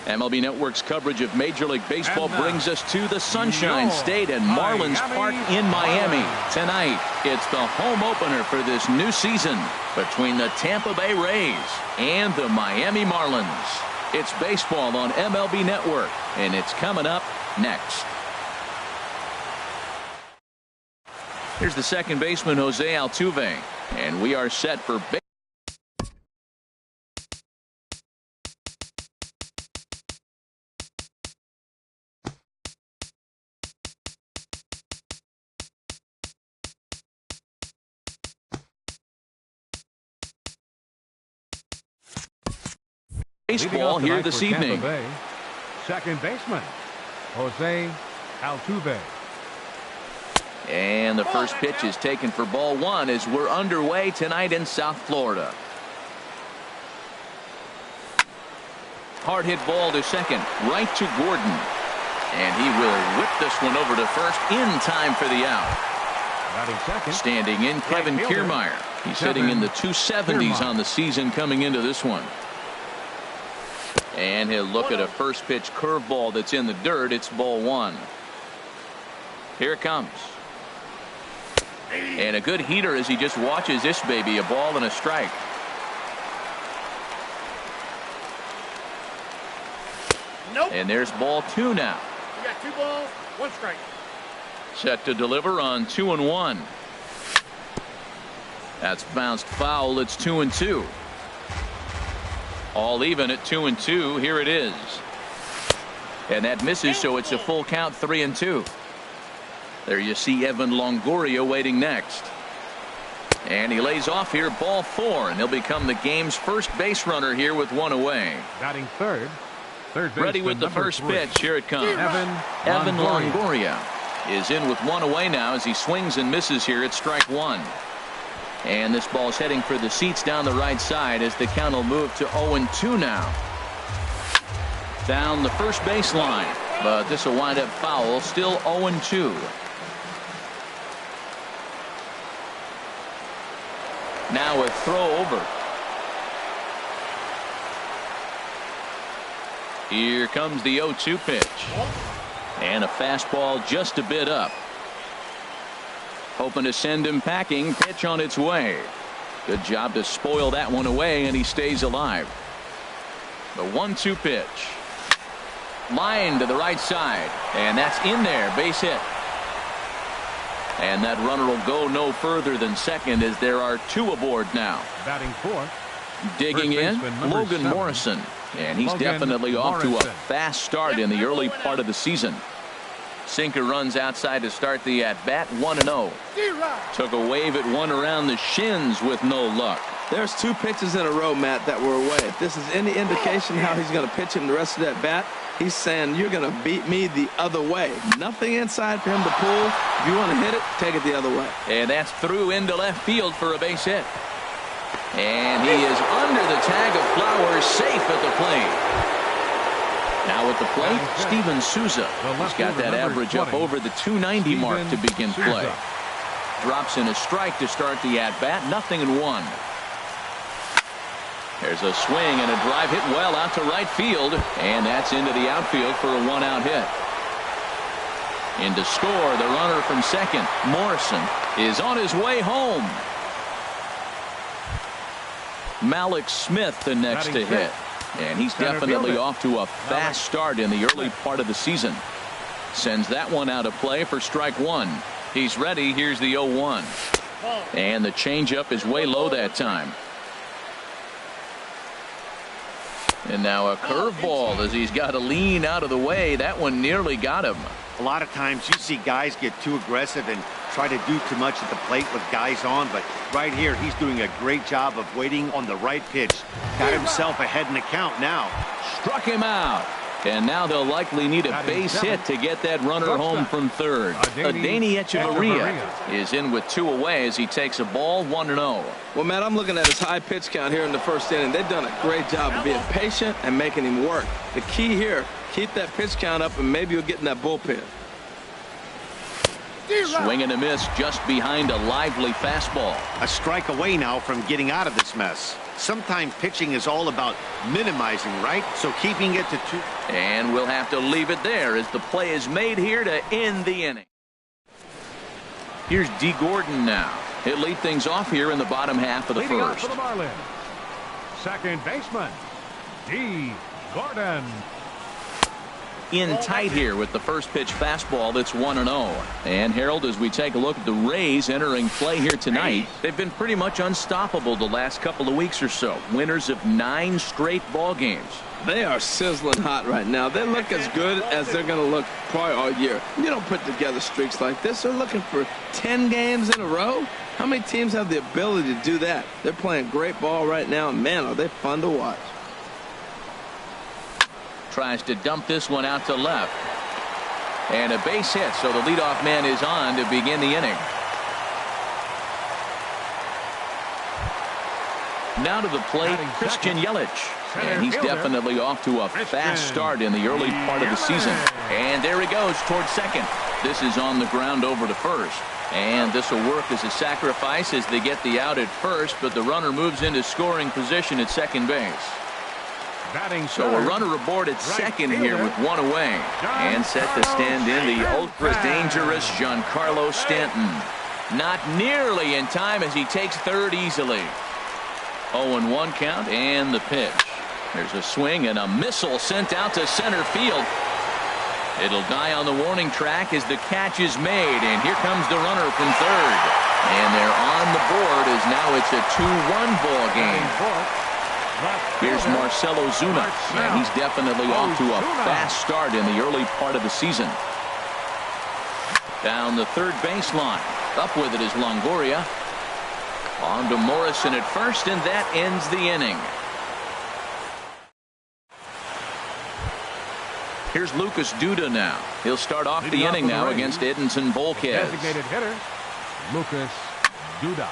MLB Network's coverage of Major League Baseball brings us to the Sunshine State and Marlins Park in Miami. Tonight, it's the home opener for this new season between the Tampa Bay Rays and the Miami Marlins. It's baseball on MLB Network, and it's coming up next. Here's the second baseman, Jose Altuve, and we are set for baseball here this evening. Second baseman, Jose Altuve. And the first pitch is taken for ball one as we're underway tonight in South Florida. Hard hit ball to second, right to Gordon. And he will whip this one over to first in time for the out. Standing in, Kevin Kiermaier. He's hitting in the 270s on the season coming into this one. And he'll look at a first pitch curveball that's in the dirt. It's ball one. Here it comes. And a good heater as he just watches this baby, a ball and a strike. Nope. And there's ball two now. You got 2 balls, 1 strike. Set to deliver on 2-1. That's bounced foul. It's 2-2. All even at 2-2. Here it is. And that misses, so it's a full count, 3-2. There you see Evan Longoria waiting next. And he lays off here, ball 4, and he'll become the game's first base runner here with 1 away. Batting third. Ready with the first pitch. Here it comes. Evan Longoria is in with 1 away now as he swings and misses here at strike 1. And this ball's heading for the seats down the right side as the count will move to 0-2 now. Down the first baseline, but this will wind up foul. Still 0-2. Now a throw over. Here comes the 0-2 pitch. And a fastball just a bit up. Hoping to send him packing. Pitch on its way. Good job to spoil that one away, and he stays alive. The 1-2 pitch. Line to the right side. And that's in there. Base hit. And that runner will go no further than second as there are 2 aboard now. Batting fourth. Digging in, Logan Morrison. And he's definitely off to a fast start in the early part of the season. Sinker runs outside to start the at-bat, 1-0. Took a wave at one around the shins with no luck. There's 2 pitches in a row, Matt, that were away. If this is any indication how he's going to pitch him the rest of that bat, he's saying you're going to beat me the other way. Nothing inside for him to pull. If you want to hit it, take it the other way. And that's through into left field for a base hit. And he is under the tag of Flowers, safe at the plate. Now at the plate, Steven Souza. He's got that average up over the 290 mark to begin play. Drops in a strike to start the at-bat. 0-1. There's a swing and a drive hit well out to right field. And that's into the outfield for a 1-out hit. In to score, the runner from second, Morrison, is on his way home. Malik Smith the next to hit. And he's definitely off to a fast start in the early part of the season. Sends that one out of play for strike 1. He's ready. Here's the 0-1. And the changeup is way low that time. And now a curveball as he's got to lean out of the way. That one nearly got him. A lot of times you see guys get too aggressive and try to do too much at the plate with guys on, but right here he's doing a great job of waiting on the right pitch. Got himself ahead in the count now. Struck him out. And now they'll likely need a base hit to get that runner home from third. Adeiny Echeverria is in with 2 away as he takes a ball, 1-0. Well, Matt, I'm looking at his high pitch count here in the first inning. They've done a great job of being patient and making him work. The key here, keep that pitch count up and maybe you'll get in that bullpen. Swing and a miss just behind a lively fastball. A strike away now from getting out of this mess. Sometimes pitching is all about minimizing, right? So keeping it to 2. And we'll have to leave it there as the play is made here to end the inning. Here's D. Gordon now. He'll lead things off here in the bottom half of the Leading off first. for the Marlins, second baseman, D. Gordon. In tight here with the first pitch fastball that's 1-0. And Harold, as we take a look at the Rays entering play here tonight, they've been pretty much unstoppable the last couple of weeks or so. Winners of 9 straight ball games. They are sizzling hot right now. They look as good as they're going to look probably all year. You don't put together streaks like this. They're looking for 10 games in a row. How many teams have the ability to do that? They're playing great ball right now, and man, are they fun to watch. Tries to dump this one out to left. And a base hit, so the leadoff man is on to begin the inning. Now to the plate, Christian Yelich. And he's definitely off to a fast start in the early part of the season. And there he goes towards second. This is on the ground over to first. And this will work as a sacrifice as they get the out at first, but the runner moves into scoring position at second base. So a runner aboard at second here with one away. And set to stand in the ultra-dangerous Giancarlo Stanton. Not nearly in time as he takes third easily. 0-1 count and the pitch. There's a swing and a missile sent out to center field. It'll die on the warning track as the catch is made. And here comes the runner from third. And they're on the board as now it's a 2-1 ball game. Here's Marcell Ozuna, and he's definitely off to a fast start in the early part of the season. Down the third baseline. Up with it is Longoria. On to Morrison at first, and that ends the inning. Here's Lucas Duda now. He'll start off the inning now against Edinson Volquez. Designated hitter, Lucas Duda.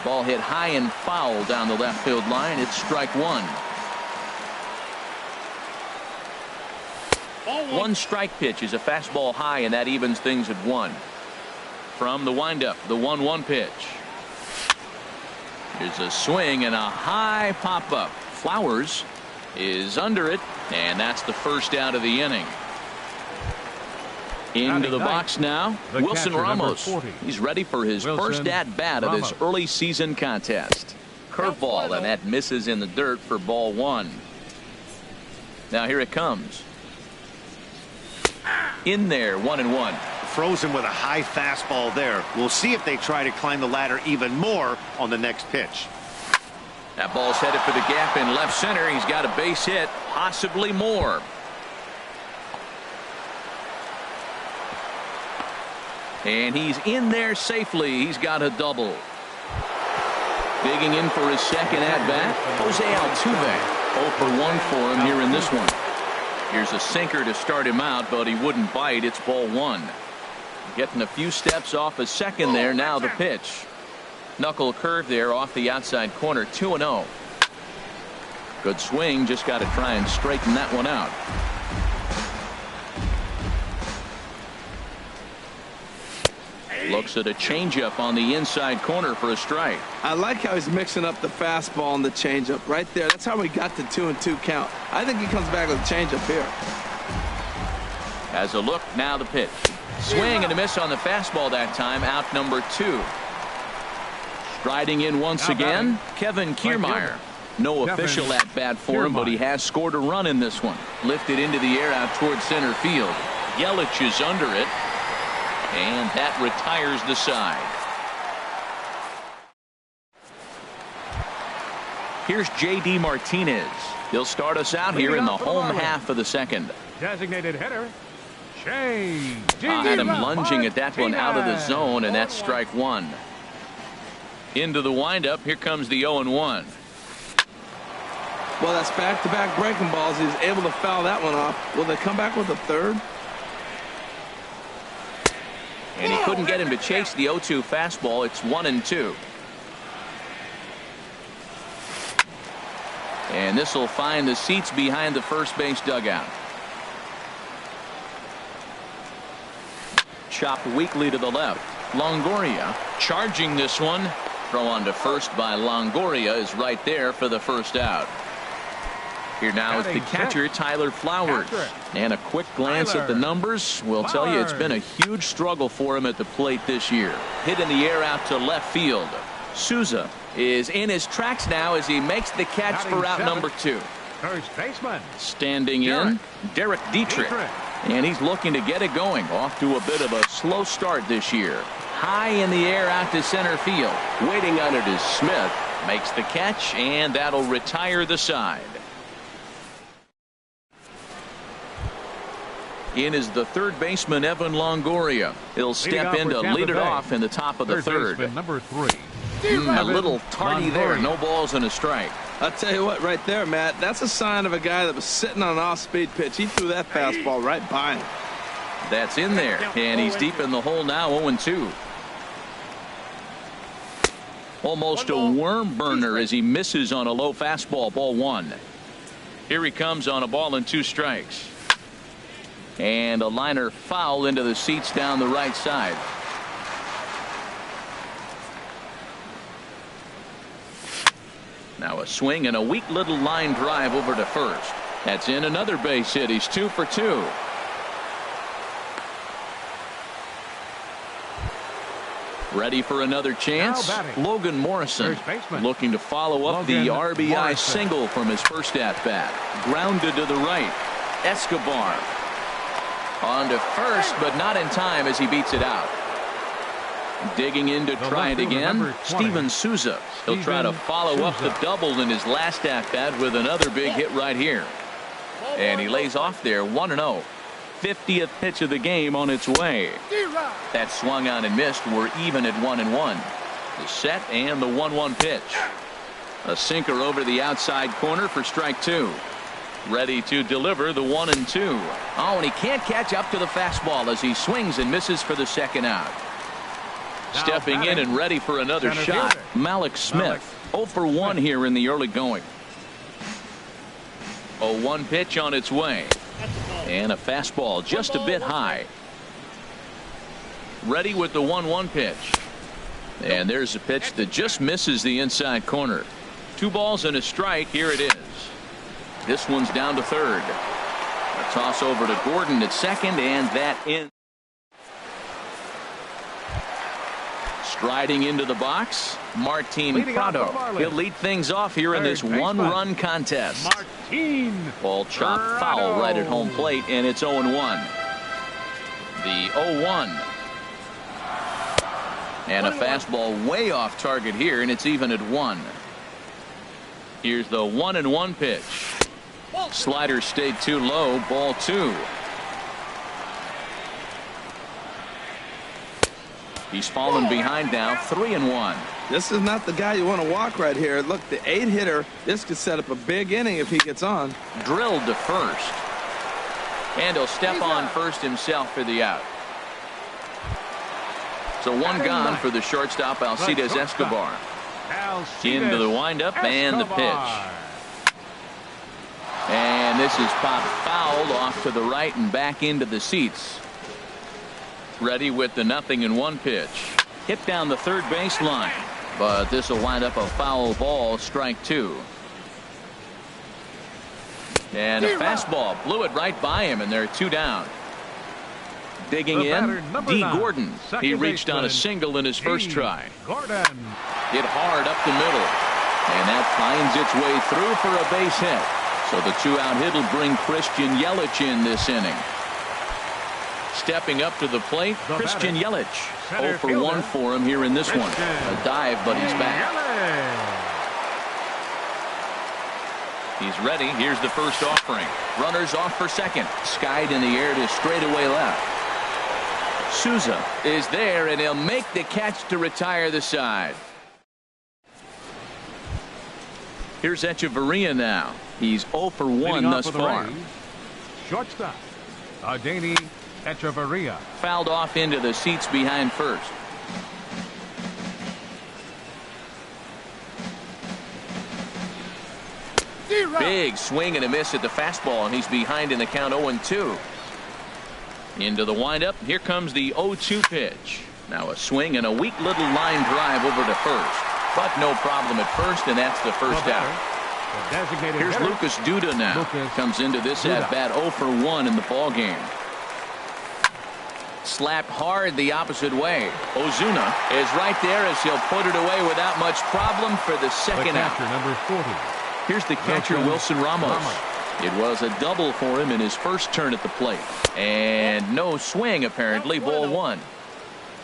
Ball hit high and foul down the left field line. It's strike one. One strike pitch is a fastball high, and that evens things at 1. From the windup, the 1-1 pitch. Here's a swing and a high pop-up. Flowers is under it, and that's the first out of the inning. Into the box now, Wilson Ramos. He's ready for his first at-bat of his early season contest. Curveball, and that misses in the dirt for ball 1. Now here it comes. In there, 1-1. Frozen with a high fastball there. We'll see if they try to climb the ladder even more on the next pitch. That ball's headed for the gap in left center. He's got a base hit, possibly more. And he's in there safely. He's got a double. Digging in for his second at-bat, Jose Altuve. 0 for 1 for him here in this one. Here's a sinker to start him out, but he wouldn't bite. It's ball 1. Getting a few steps off a second there. Now the pitch. Knuckle curve there off the outside corner. 2-0. Good swing. Just got to try and straighten that one out. Looks at a changeup on the inside corner for a strike. I like how he's mixing up the fastball and the changeup right there. That's how we got the 2-2 count. I think he comes back with a changeup here. As a look, now the pitch. Swing and a miss on the fastball that time. Out number 2. Striding in once again, Kevin Kiermaier. No official at bat for him, but he has scored a run in this one. Lifted into the air out towards center field. Yelich is under it. And that retires the side. Here's J.D. Martinez. He'll start us out here in the home half of the second. Designated hitter, Shane. Had him lunging at that one out of the zone, and that's strike 1. Into the windup. Here comes the 0-1. Well, that's back-to-back breaking balls. He's able to foul that one off. Will they come back with a third? And he couldn't get him to chase the 0-2 fastball. It's 1-2. And this will find the seats behind the first base dugout. Chopped weakly to the left. Longoria charging this one. Throw on to first by Longoria is right there for the first out. Here now is the catcher, Tyler Flowers. And a quick glance at the numbers will tell you it's been a huge struggle for him at the plate this year. Hit in the air out to left field. Souza is in his tracks now as he makes the catch for out number 2. First baseman. Standing in, Derek Dietrich. And he's looking to get it going. Off to a bit of a slow start this year. High in the air out to center field. Waiting on it is Smith. Makes the catch, and that'll retire the side. In is the third baseman, Evan Longoria. He'll step in to lead it off in the top of the third. Number 3. A little tardy there. No balls and a strike. I'll tell you what, right there, Matt, that's a sign of a guy that was sitting on an off-speed pitch. He threw that fastball right by him. That's in there, and he's deep in the hole now, 0-2. Almost a worm burner as he misses on a low fastball, ball 1. Here he comes on a ball and 2 strikes. And a liner foul into the seats down the right side. Now a swing and a weak little line drive over to first. That's in another base hit. He's 2 for 2. Ready for another chance. Logan Morrison looking to follow up the RBI single from his first at bat. Grounded to the right. Escobar on to first, but not in time as he beats it out. Digging in to try it again, Steven Souza. He'll try to follow up the double in his last at bat with another big hit right here. And he lays off there, 1-0. 50th pitch of the game on its way. That swung on and missed. We're even at 1-1. The set and the 1-1 pitch. A sinker over the outside corner for strike 2. Ready to deliver the 1-2. Oh, and he can't catch up to the fastball as he swings and misses for the second out. Stepping in and ready for another shot, Malik Smith. 0 for 1 here in the early going. 0-1 pitch on its way. And a fastball just a bit high. Ready with the 1-1 pitch. And there's a pitch that just misses the inside corner. 2 balls and a strike. Here it is. This one's down to third. A toss over to Gordon at second, and that in. Striding into the box, Martin Prado. He'll lead things off here in this one-run contest. Ball chopped foul right at home plate, and it's 0-1. The 0-1. And a fastball way off target here, and it's even at 1. Here's the 1-1 pitch. Slider stayed too low, ball 2. He's fallen behind now, 3-1. This is not the guy you want to walk right here. Look, the 8-hitter, this could set up a big inning if he gets on. Drilled to first. And he'll step on first himself for the out. So 1 gone for the shortstop, Alcides Escobar. Into the windup and the pitch. And this is popped foul off to the right and back into the seats. Ready with the 0-1 pitch. Hit down the third baseline. But this will wind up a foul ball, strike 2. And a fastball blew it right by him, and there are 2 down. Digging in, D. Gordon. He reached on a single in his first try. Hit hard up the middle. And that finds its way through for a base hit. So the 2-out hit will bring Christian Yelich in this inning. Stepping up to the plate, Christian Yelich. 0 for 1 for him here in this one. A dive, but he's back. He's ready. Here's the first offering. Runners off for second. Skied in the air to straightaway left. Souza is there, and he'll make the catch to retire the side. Here's Echeverria now. He's 0 for 1 thus far. Shortstop, Adeiny Echeverria. Fouled off into the seats behind first. Big swing and a miss at the fastball, and he's behind in the count 0-2. Into the windup. Here comes the 0-2 pitch. Now a swing and a weak little line drive over to first. But no problem at first, and that's the first out. Here's Lucas Duda now. Comes into this at-bat 0 for 1 in the ball game. Slapped hard the opposite way. Ozuna is right there as he'll put it away without much problem for the second out. Number 40. Here's the catcher, Wilson Ramos. It was a double for him in his first turn at the plate. And no swing, apparently. Ball 1.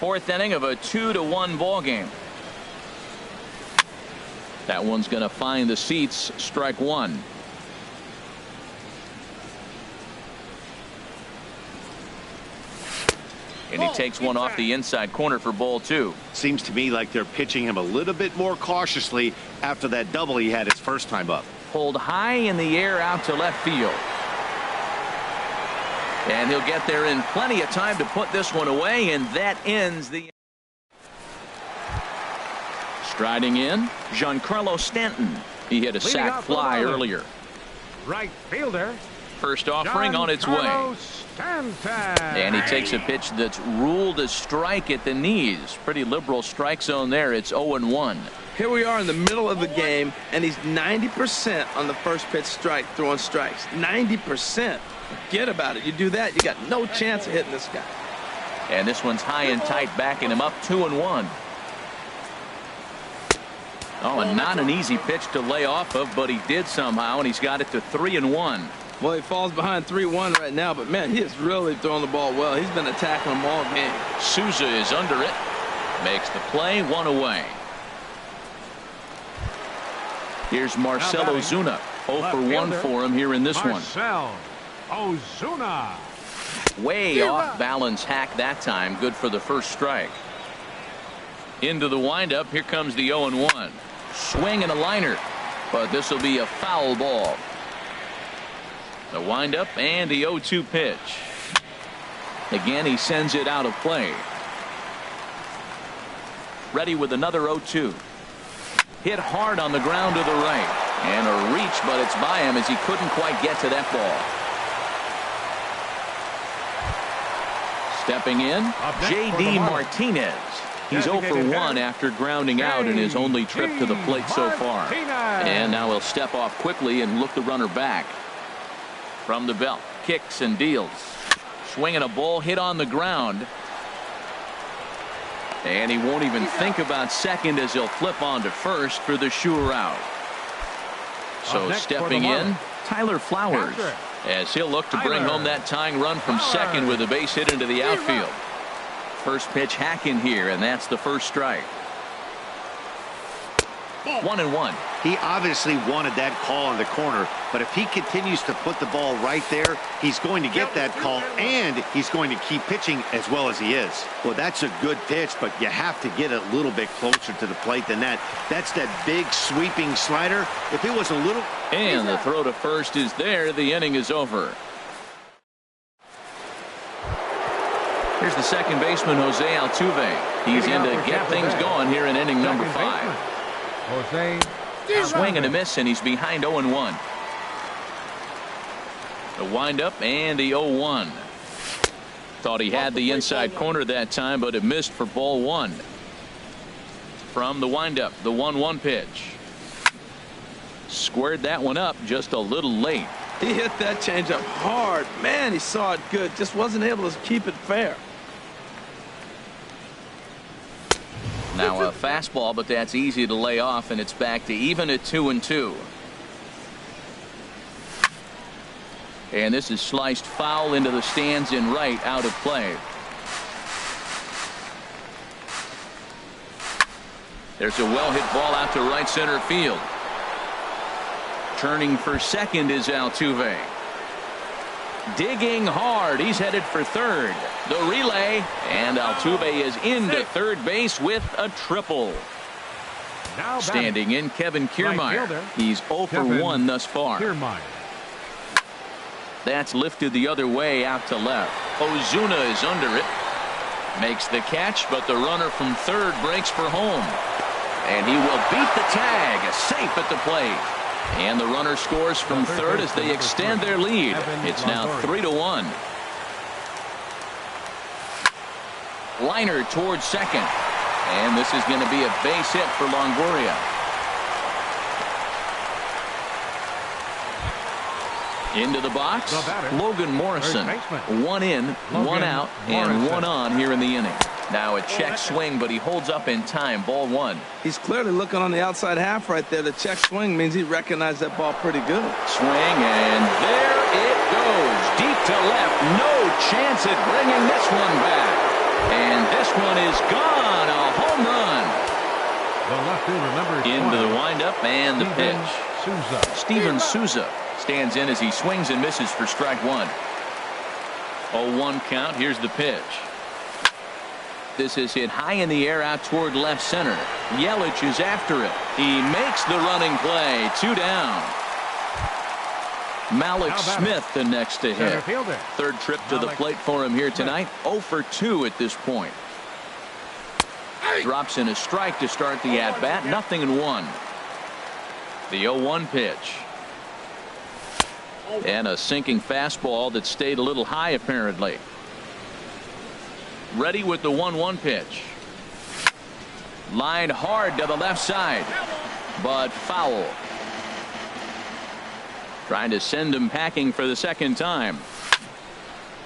Fourth inning of a 2-1 ball game. That one's going to find the seats. Strike 1. And he takes one off the inside corner for ball 2. Seems to me like they're pitching him a little bit more cautiously after that double he had his first time up. Pulled high in the air out to left field. And he'll get there in plenty of time to put this one away, and that ends the... Striding in, Giancarlo Stanton. He hit a sac fly earlier. Right fielder. First offering on its way. And he takes a pitch that's ruled a strike at the knees. Pretty liberal strike zone there. It's 0-1. Here we are in the middle of the game, and he's 90% on the first pitch strike, throwing strikes. 90%. Forget about it. You do that, you got no chance of hitting this guy. And this one's high and tight, backing him up 2-1. Oh, and not an easy pitch to lay off of, but he did somehow, and he's got it to 3-1. Well, he falls behind 3-1 right now, but man, he is really throwing the ball well. He's been attacking them all game. Souza is under it. Makes the play, 1 away. Here's Marcell Ozuna. 0 for 1 for him here in this one. Ozuna. Way off balance hack that time. Good for the first strike. Into the windup. Here comes the 0-1. Swing and a liner. But this will be a foul ball. The windup and the 0-2 pitch. Again, he sends it out of play. Ready with another 0-2. Hit hard on the ground to the right. And a reach, but it's by him as he couldn't quite get to that ball. Stepping in, J.D. Martinez. He's 0 for 1 after grounding out in his only trip to the plate so far. And now he'll step off quickly and look the runner back. From the belt, kicks and deals. Swinging a ball hit on the ground. And he won't even think about second as he'll flip on to first for the sure out. So stepping in, Tyler Flowers, as he'll look to bring home that tying run from second with a base hit into the outfield. First pitch hacking here, and that's the first strike. 1-1. He obviously wanted that call in the corner, but if he continues to put the ball right there, he's going to get that call, and he's going to keep pitching as well as he is. Well, that's a good pitch, but you have to get a little bit closer to the plate than that. That's that big sweeping slider. If it was a little... And the throw to first is there. The inning is over. Here's the second baseman, Jose Altuve. He's in to get things going here in inning number 5. Swing and a miss, and he's behind 0-1. The windup and the 0-1. Thought he had the inside corner that time, but it missed for ball 1. From the windup, the 1-1 pitch. Squared that one up just a little late. He hit that changeup hard. Man, he saw it good. Just wasn't able to keep it fair. Now a fastball, but that's easy to lay off, and it's back to even at 2-2. And this is sliced foul into the stands in right, out of play. There's a well-hit ball out to right center field. Turning for second is Altuve. Digging hard. He's headed for third. The relay, and Altuve is into third base with a triple. Standing in, Kevin Kiermaier. He's 0 for 1 thus far. That's lifted the other way out to left. Ozuna is under it. Makes the catch, but the runner from third breaks for home. And he will beat the tag. Safe at the plate. And the runner scores from third as they extend their lead. It's now 3-1. Liner towards second. And this is going to be a base hit for Longoria. Into the box, Logan Morrison. One in, one out, and one on here in the inning. Now a check swing, but he holds up in time. Ball one. He's clearly looking on the outside half right there. The check swing means he recognized that ball pretty good. Swing, and there it goes. Deep to left. No chance at bringing this one back. And this one is gone. A home run. The left fielder, number 20, into the windup and the pitch. Steven Souza stands in as he swings and misses for strike one. 0-1 count. Here's the pitch. This is hit high in the air out toward left center. Yelich is after it. He makes the running play. 2 down. Malik Smith the next to hit. Third trip to the plate for him here tonight. 0 for 2 at this point. Drops in a strike to start the at bat. 0-1. The 0-1 pitch. And a sinking fastball that stayed a little high apparently. Ready with the 1-1 pitch. Lined hard to the left side, but foul. Trying to send him packing for the second time.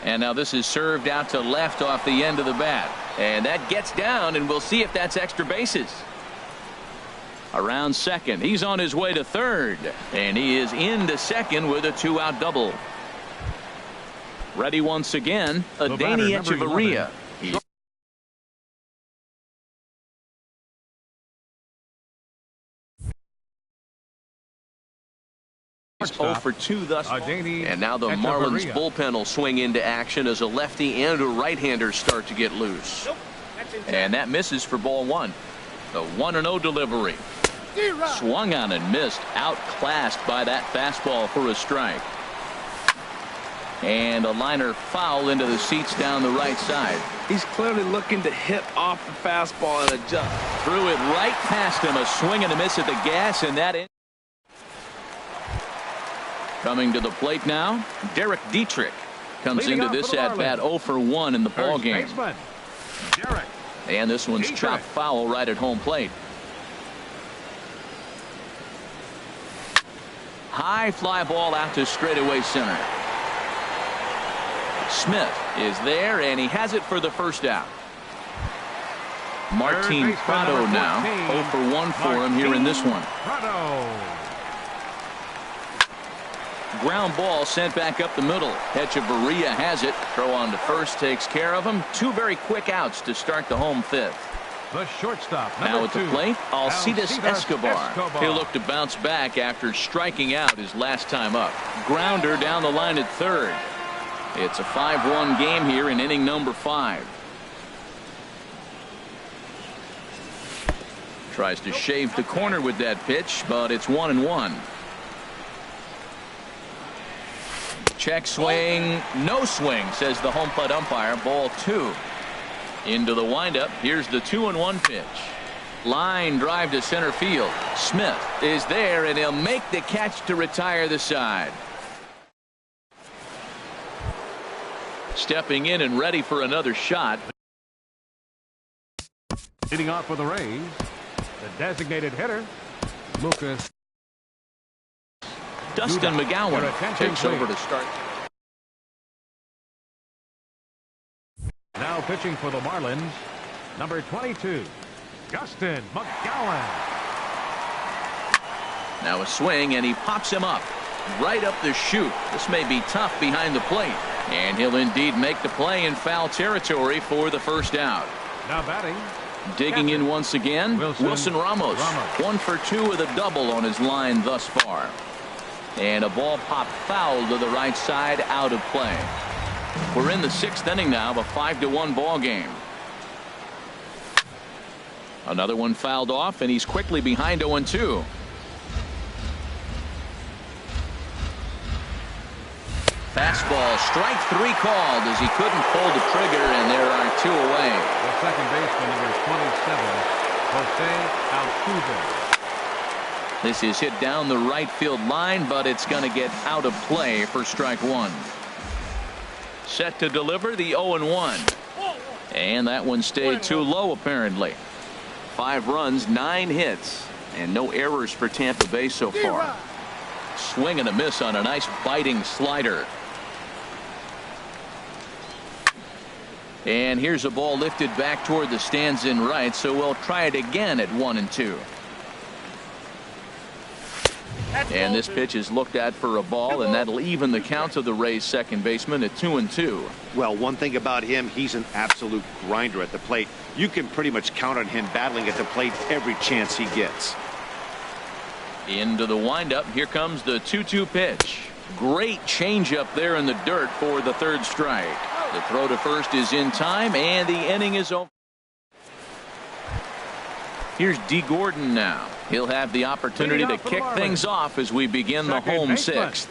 And now this is served out to left off the end of the bat. And that gets down, and we'll see if that's extra bases. Around second. He's on his way to third. And he is into second with a 2-out double. Ready once again. Adeiny Echeverria. 0 for 2 thus far. And now the Marlins bullpen will swing into action as a lefty and a right-hander start to get loose. And that misses for ball one. The 1-0 delivery. Swung on and missed. Outclassed by that fastball for a strike. And a liner foul into the seats down the right side. He's clearly looking to hit off the fastball and adjust. Threw it right past him. A swing and a miss at the gas, and that in. Coming to the plate now, Derek Dietrich comes into this at bat 0 for 1 in the ball game. And this one's chopped foul right at home plate. High fly ball out to straightaway center. Smith is there, and he has it for the first out. Martin Prado now 0 for 1 for him here in this one. Ground ball sent back up the middle. Echeverria has it. Throw on to first takes care of him. 2 very quick outs to start the home fifth. The shortstop. Now at the plate, Alcides Escobar. He'll look to bounce back after striking out his last time up. Grounder down the line at third. It's a 5-1 game here in inning number 5. Tries to shave the corner with that pitch, but it's 1-1. Check swing, no swing, says the home plate umpire. Ball 2. Into the windup. Here's the 2-1 pitch. Line drive to center field. Smith is there, and he'll make the catch to retire the side. Stepping in and ready for another shot. Leading off for the Rays, the designated hitter, Lucas. Dustin McGowan takes over to start. Now pitching for the Marlins, number 22, Dustin McGowan. Now a swing, and he pops him up right up the chute. This may be tough behind the plate, and he'll indeed make the play in foul territory for the first out. Now batting. Digging in once again, Wilson Ramos. 1 for 2 with a double on his line thus far. And a ball popped foul to the right side, out of play. We're in the 6th inning now of a 5-1 ball game. Another one fouled off, and he's quickly behind 0-2. Fastball, strike 3 called as he couldn't pull the trigger, and there are 2 away. The second baseman, number 27, Jose Altuve. This is hit down the right field line, but it's going to get out of play for strike 1. Set to deliver the 0-1. And that one stayed too low apparently. 5 runs, 9 hits, and no errors for Tampa Bay so far. Swing and a miss on a nice biting slider. And here's a ball lifted back toward the stands in right, so we'll try it again at 1-2. And this pitch is looked at for a ball, and that'll even the count of the Rays second baseman at 2-2. Well, one thing about him, he's an absolute grinder at the plate. You can pretty much count on him battling at the plate every chance he gets. Into the windup. Here comes the 2-2 pitch. Great changeup there in the dirt for the 3rd strike. The throw to first is in time, and the inning is over. Here's D. Gordon now. He'll have the opportunity to kick things off as we begin the home 6th.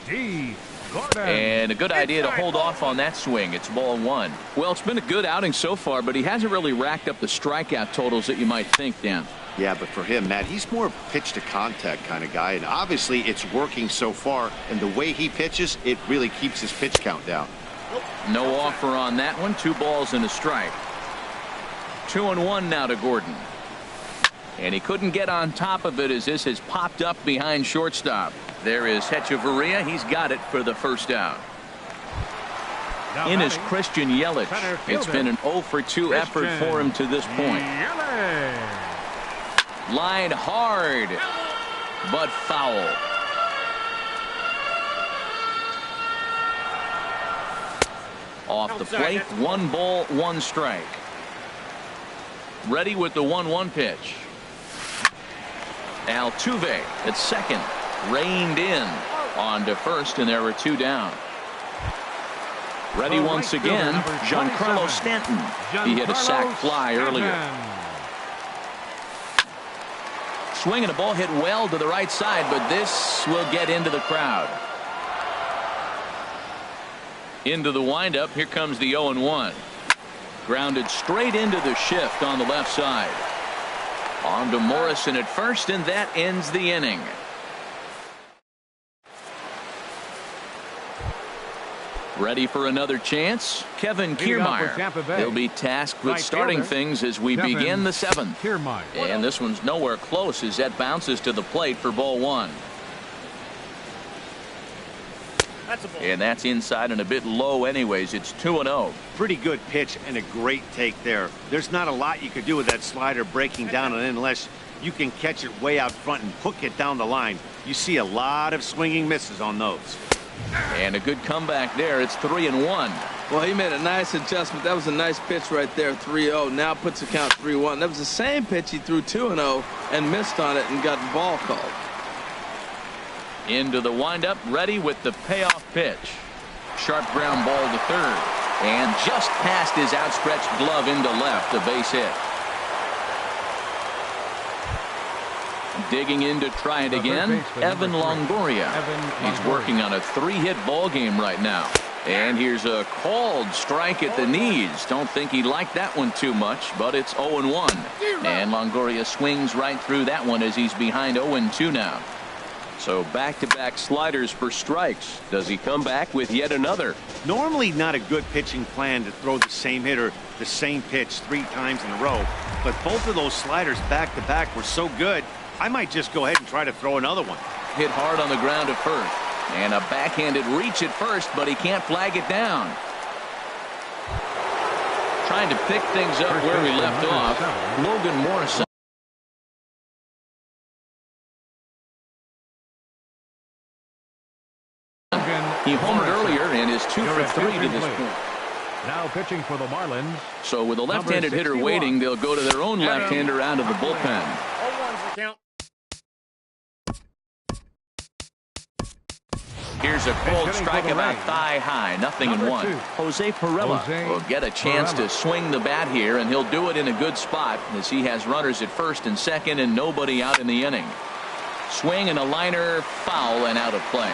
D. Gordon. And a good idea to hold off on that swing. It's ball 1. Well, it's been a good outing so far, but he hasn't really racked up the strikeout totals that you might think, Dan. Yeah, but for him, Matt, he's more pitch to contact kind of guy, and obviously it's working so far, and the way he pitches, it really keeps his pitch count down. No offer on that one. 2 balls and a strike. 2-1 now to Gordon. And he couldn't get on top of it as this has popped up behind shortstop. There is Hechavarria. He's got it for the first out. In is Christian Yelich. It's been an 0-for-2 effort for him to this point. Line hard, but foul. Off the plate, 1 ball, 1 strike. Ready with the 1-1 pitch. Altuve at second, reined in on to first, and there were 2 down. Ready once again, Giancarlo Stanton. He hit a sac fly earlier. Swing and a ball hit well to the right side, but this will get into the crowd. Into the windup. Here comes the 0-1. Grounded straight into the shift on the left side. On to Morrison at first, and that ends the inning. Ready for another chance? Kevin Kiermaier. He'll be tasked with starting things as we begin the 7th. And this one's nowhere close as that bounces to the plate for ball 1. And that's inside and a bit low anyways. It's 2-0. Pretty good pitch and a great take there. There's not a lot you could do with that slider breaking down and in unless you can catch it way out front and hook it down the line. You see a lot of swinging misses on those. And a good comeback there. It's 3-1. Well, he made a nice adjustment. That was a nice pitch right there, 3-0. Now puts the count 3-1. That was the same pitch he threw 2-0 and missed on it and got the ball called. Into the windup, ready with the payoff pitch. Sharp ground ball to third. And just past his outstretched glove into left, a base hit. Digging in to try it again, Evan Longoria. He's working on a 3-hit ball game right now. And here's a called strike at the knees. Don't think he liked that one too much, but it's 0-1. And Longoria swings right through that one as he's behind 0-2 now. So back-to-back sliders for strikes. Does he come back with yet another? Normally not a good pitching plan to throw the same hitter the same pitch 3 times in a row. But both of those sliders back-to-back were so good, I might just go ahead and try to throw another one. Hit hard on the ground at first. And a backhanded reach at first, but he can't flag it down. Trying to pick things up where we left off. Logan Morrison. He homered earlier and is 2 for 3 to this point. Now pitching for the Marlins. So with a left-handed hitter waiting, they'll go to their own left-hander out of the bullpen. 0-1's the count. Here's a cold strike about thigh high, 0-1. Jose Pirela will get a chance to swing the bat here, and he'll do it in a good spot as he has runners at first and second and nobody out in the inning. Swing and a liner, foul and out of play.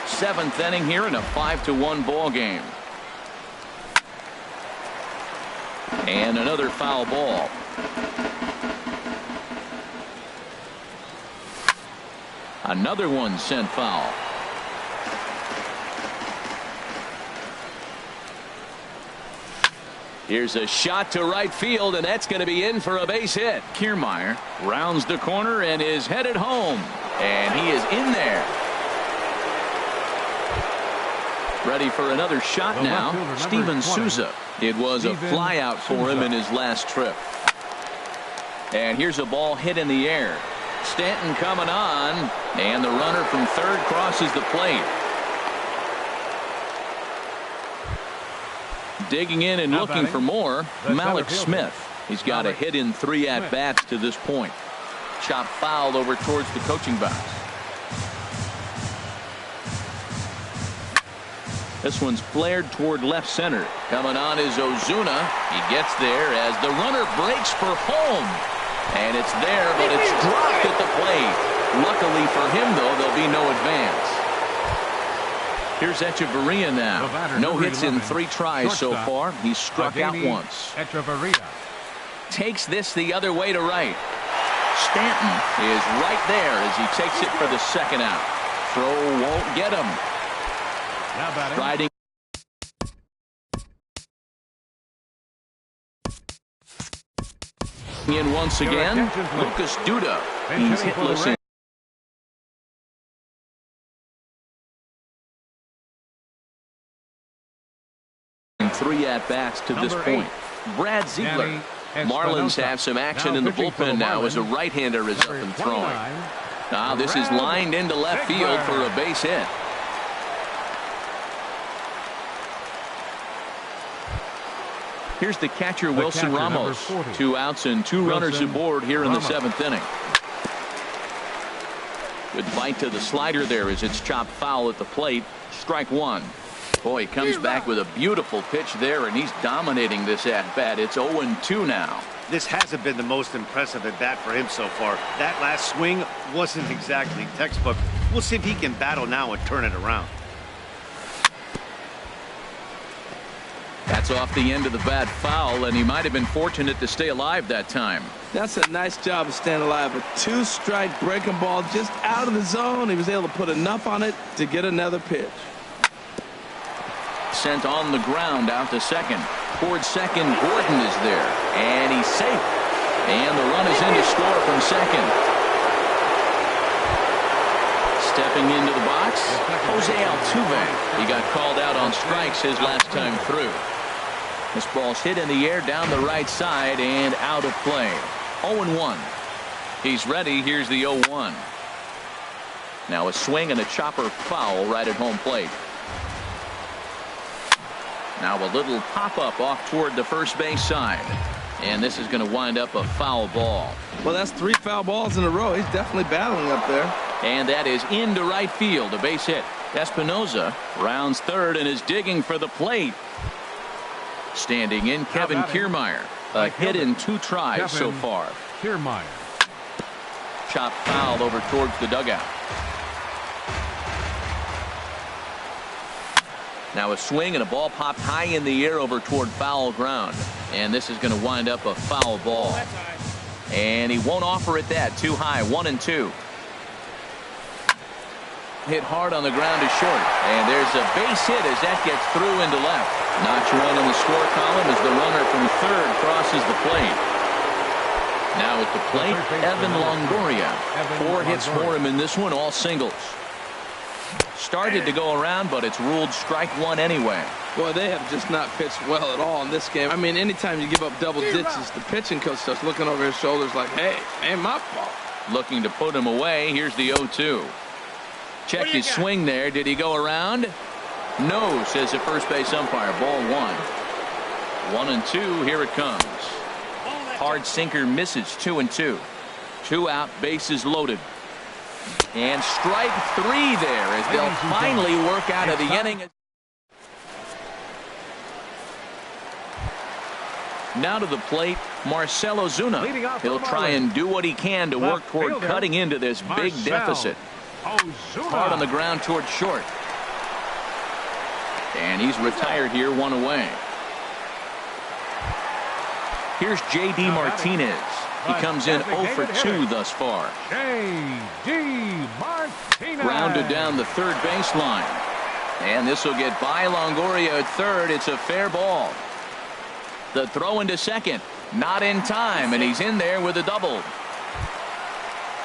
7th inning here in a 5-1 ball game. And another foul ball. Another one sent foul. Here's a shot to right field, and that's going to be in for a base hit. Kiermaier rounds the corner and is headed home. And he is in there. Ready for another shot now. Steven Souza. It was a flyout for him in his last trip. And here's a ball hit in the air. Stanton coming on, and the runner from third crosses the plate. Digging in and looking for more, Malik Smith. He's got a hit in 3 at-bats to this point. Chop foul over towards the coaching box. This one's flared toward left center. Coming on is Ozuna. He gets there as the runner breaks for home. And it's there, but it's dropped at the plate. Luckily for him, though, there'll be no advance. Here's Echeverria now. No hits in 3 tries so far. He's struck out once. Takes this the other way to right. Stanton is right there as he takes it for the second out. Throw won't get him. Riding. In once again, Lucas Duda. He's hitless in 3 at-bats to this point. Brad Ziegler. Marlins have some action in the bullpen now as a right-hander is up and throwing. Now this is lined into left field for a base hit. Here's the catcher, Wilson Ramos. 2 outs and 2 runners aboard here in the 7th inning. Good bite to the slider there as it's chopped foul at the plate. Strike 1. Boy, he comes back with a beautiful pitch there, and he's dominating this at-bat. It's 0-2 now. This hasn't been the most impressive at-bat for him so far. That last swing wasn't exactly textbook. We'll see if he can battle now and turn it around. That's off the end of the bat foul, and he might have been fortunate to stay alive that time. That's a nice job of staying alive. A 2-strike breaking ball just out of the zone. He was able to put enough on it to get another pitch. Sent on the ground out to second. Towards second, Gordon is there, and he's safe. And the run is in to score from second. Stepping into the box, Jose Altuve. He got called out on strikes his last time through. This ball's hit in the air down the right side and out of play. 0-1. He's ready. Here's the 0-1. Now a swing and a chopper foul right at home plate. Now a little pop-up off toward the first base side. And this is going to wind up a foul ball. Well, that's 3 foul balls in a row. He's definitely battling up there. And that is into right field. A base hit. Espinoza rounds third and is digging for the plate. Standing in, Kevin Kiermaier. A hit in 2 tries so far. Kiermaier. Chop foul over towards the dugout. Now a swing and a ball popped high in the air over toward foul ground. And this is going to wind up a foul ball. And he won't offer it that. Too high. 1-2. Hit hard on the ground to short. And there's a base hit as that gets through into left. Notch 1 in the score column as the runner from third crosses the plate. Now at the plate, Evan Longoria. 4 hits for him in this one, all singles. Started to go around, but it's ruled strike 1 anyway. Boy, they have just not pitched well at all in this game. I mean, anytime you give up double digits, the pitching coach starts looking over his shoulders like, hey, ain't my fault. Looking to put him away. Here's the 0-2. Checked his swing there. Did he go around? No, says the first base umpire. Ball 1. 1-2. Here it comes. Hard sinker misses. 2-2. 2 out. Bases loaded. And strike 3 there as they'll finally work out of the inning. Now to the plate, Marcell Ozuna. He'll try and do what he can to work toward cutting into this big deficit. Hard on the ground toward short. And he's retired here, 1 away. Here's J.D. Martinez. He comes in 0 for 2 thus far. J.D. Martinez. Grounded down the third baseline. And this will get by Longoria at third. It's a fair ball. The throw into second. Not in time, and he's in there with a double.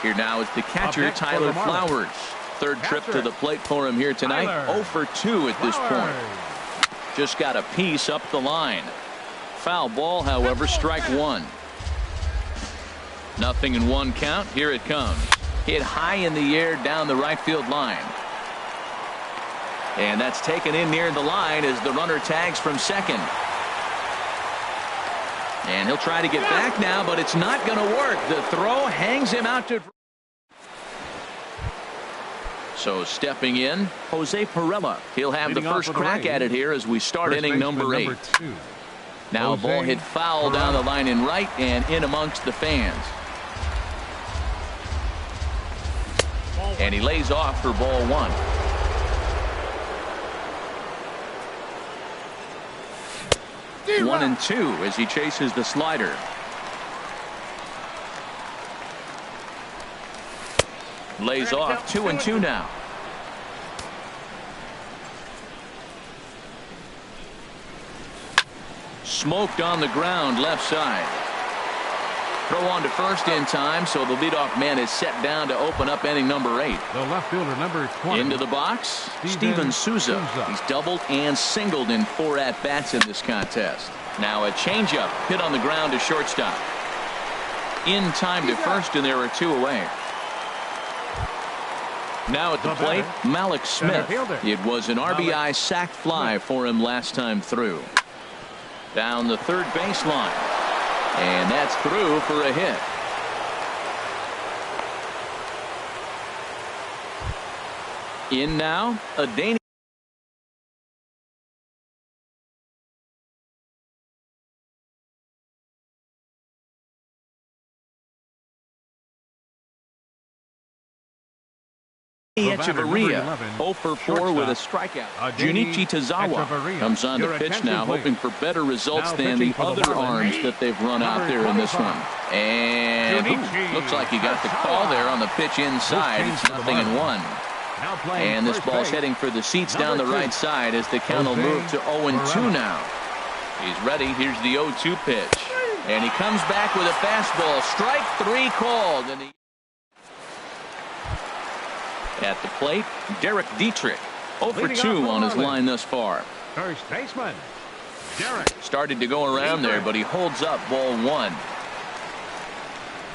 Here now is the catcher, Tyler Flowers. Third trip to the plate for him here tonight. 0 for 2 at this point. Just got a piece up the line. Foul ball, however, strike one. 0-1 count. Here it comes. Hit high in the air down the right field line. And that's taken in near the line as the runner tags from second. And he'll try to get back now, but it's not going to work. The throw hangs him out to. So stepping in, Jose Perella. He'll have the first crack at it here as we start inning number 8. Now a ball hit foul down the line in right and in amongst the fans. And he lays off for ball 1. One and 2 as he chases the slider. Lays off 2 and 2 now. Smoked on the ground left side. Throw on to first in time, so the leadoff man is set down to open up inning number 8. The left fielder, number 20. Into the box, Steven Souza. He's doubled and singled in 4 at-bats in this contest. Now a changeup hit on the ground to shortstop. In time to first, and there are 2 away. Now at the plate, Malik Smith. It was an RBI sac fly for him last time through. Down the third baseline. And that's through for a hit. In now, a Danish. Echeverria 0 for 4 with a strikeout. Junichi Tazawa comes on the pitch now, hoping for better results than the other arms that they've run out there in this one. And looks like he got the call there on the pitch inside. It's 0-1. And this ball's heading for the seats down the right side as the count will move to 0-2 now. He's ready. Here's the 0-2 pitch. And he comes back with a fastball. Strike 3 called. And he at the plate, Derek Dietrich. 0 for 2 on his line thus far. First baseman, Derek. Started to go around there, but he holds up ball 1.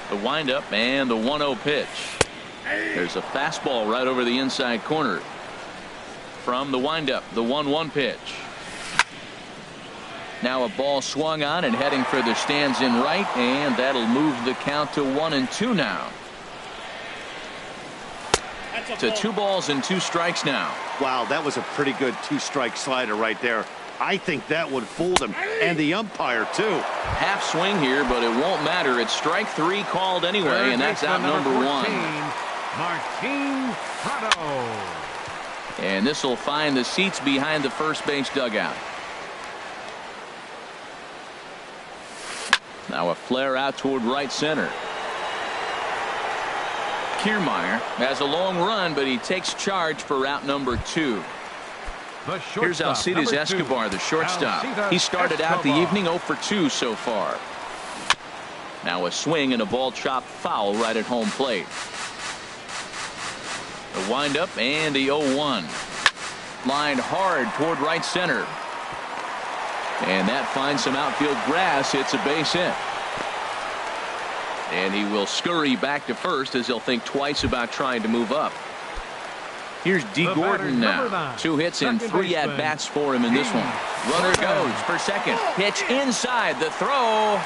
The windup and the 1-0 pitch. There's a fastball right over the inside corner. From the windup, the 1-1 pitch. Now a ball swung on and heading for the stands in right, and that'll move the count to 1-2 now. To 2 balls and 2 strikes now. Wow, that was a pretty good 2-strike slider right there. I think that would fool them, and the umpire too. Half swing here, but it won't matter. It's strike 3 called anyway, and that's out number 1. Martin Prado. And this will find the seats behind the first base dugout. Now a flare out toward right center. Kiermaier has a long run, but he takes charge for route number 2. Here's Alcides Escobar, the shortstop. He started out the evening 0 for 2 so far. Now a swing and a ball chopped foul right at home plate. The windup and the 0-1. Lined hard toward right center. And that finds some outfield grass. It's a base hit. And he will scurry back to first as he'll think twice about trying to move up. Here's D. Gordon now. 2 hits and 3 at-bats for him in this one. Runner goes for second. Pitch inside. The throw.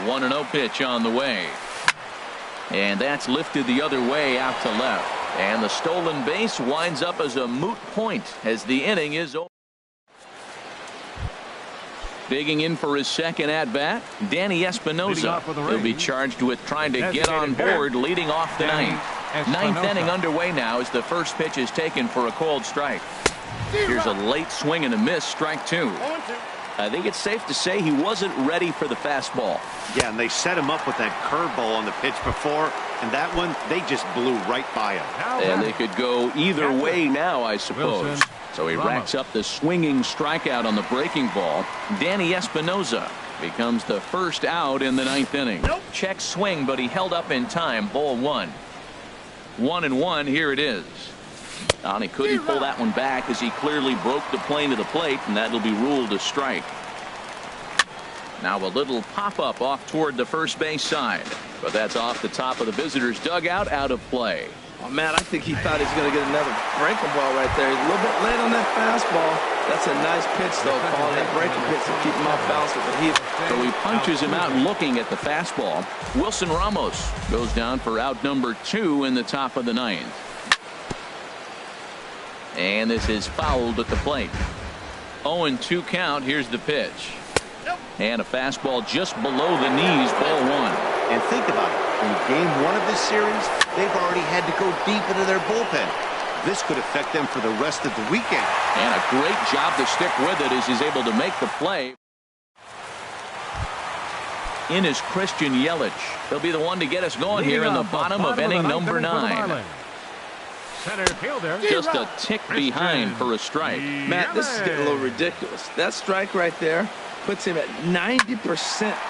1-0 pitch on the way. And that's lifted the other way out to left. And the stolen base winds up as a moot point as the inning is over. Digging in for his second at-bat, Danny Espinosa. He'll be charged with trying to get on board leading off the ninth. Ninth inning underway now as the first pitch is taken for a called strike. Here's a late swing and a miss, strike 2. I think it's safe to say he wasn't ready for the fastball. Yeah, and they set him up with that curveball on the pitch before, and that one, they just blew right by him. And they could go either way now, I suppose. So he racks up the swinging strikeout on the breaking ball. Danny Espinoza becomes the first out in the 9th inning. Check swing, but he held up in time. Ball 1. 1-1. Here it is. And he couldn't pull that one back as he clearly broke the plane to the plate, and that'll be ruled a strike. Now a little pop-up off toward the first base side, but that's off the top of the visitor's dugout, out of play. Oh, man, I think he thought he's going to get another breaking ball right there. He's a little bit late on that fastball. That's a nice pitch, though, calling that breaking pitch to keep him off balance with the heat. So he punches him out looking at the fastball. Wilson Ramos goes down for out number 2 in the top of the 9th. And this is fouled at the plate. 0-2 count. Here's the pitch. And a fastball just below the knees, ball 1. And think about it. In game 1 of this series, they've already had to go deep into their bullpen. This could affect them for the rest of the weekend. And a great job to stick with it as he's able to make the play. In is Christian Yelich. He'll be the one to get us going here in the bottom of inning number 9. Center fielder. Just a tick behind for a strike. Matt, this is getting a little ridiculous. That strike right there puts him at 90%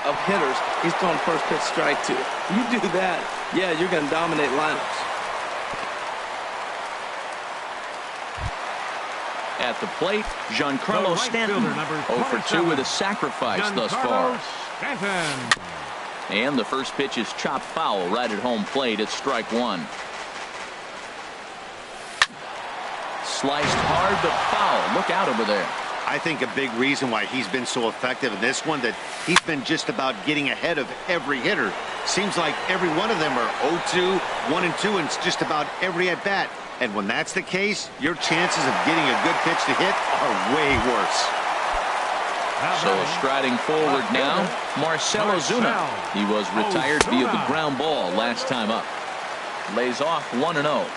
of hitters he's throwing first pitch strike to. You do that, yeah, you're going to dominate lineups. At the plate, Giancarlo Stanton. 0 for 2 with a sacrifice thus far. And the first pitch is chopped foul right at home plate. It's strike 1. Sliced hard but foul. Look out over there. I think a big reason why he's been so effective in this one, that he's been just about getting ahead of every hitter. Seems like every one of them are 0-2, 1-2, and it's just about every at bat. And when that's the case, your chances of getting a good pitch to hit are way worse. So striding forward now, Marcell Ozuna. He was retired via the ground ball last time up. Lays off 1-0.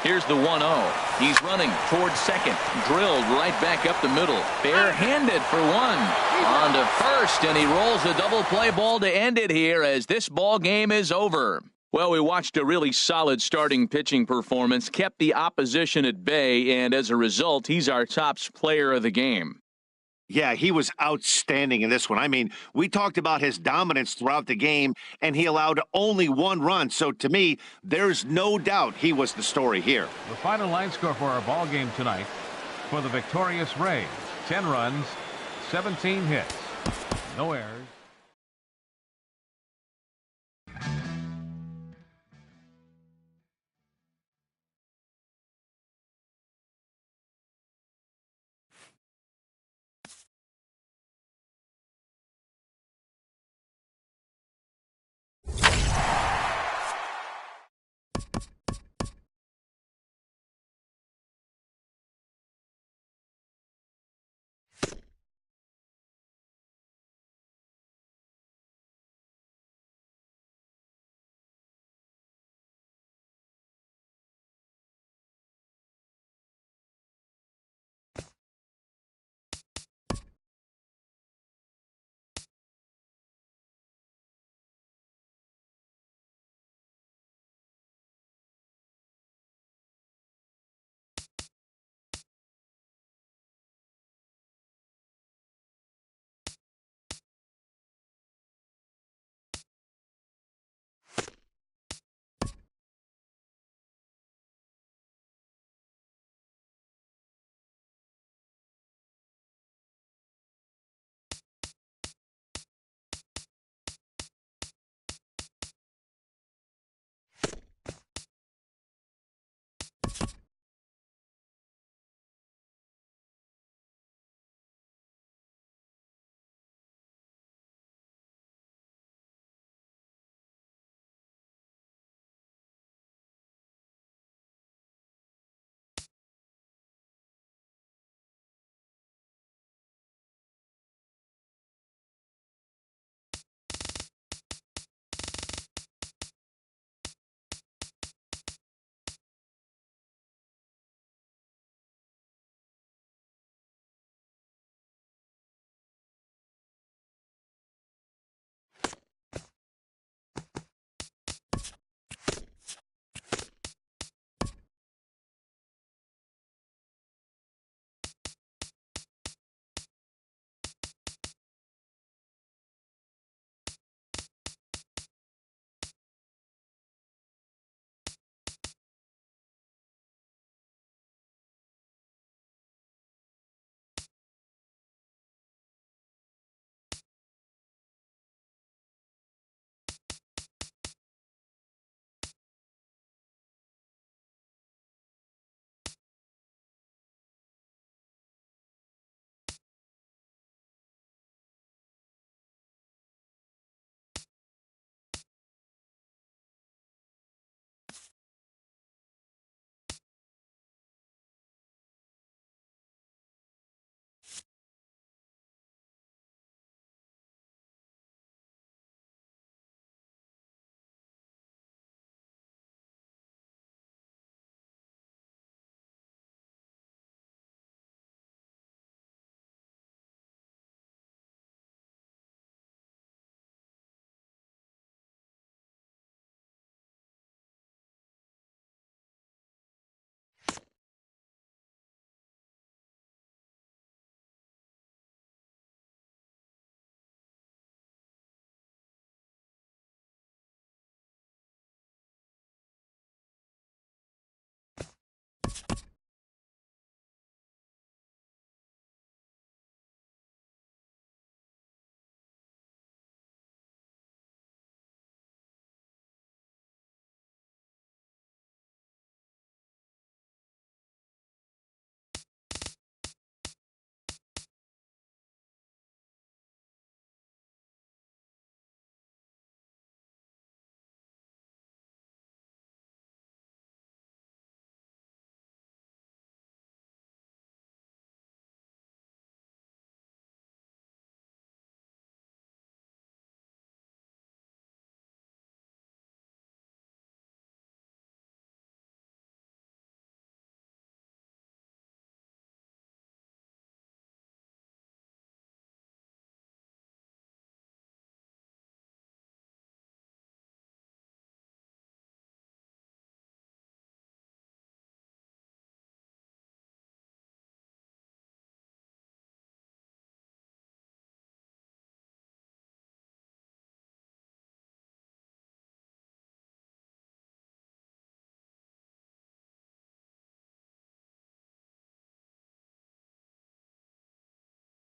Here's the 1-0. He's running towards second. Drilled right back up the middle. Barehanded for 1. On to first, and he rolls a double play ball to end it here as this ball game is over. Well, we watched a really solid starting pitching performance, kept the opposition at bay, and as a result, he's our top player of the game. Yeah, he was outstanding in this one. I mean, we talked about his dominance throughout the game, and he allowed only 1 run. So to me, there's no doubt he was the story here. The final line score for our ball game tonight: for the victorious Rays, 10 runs, 17 hits, no errors.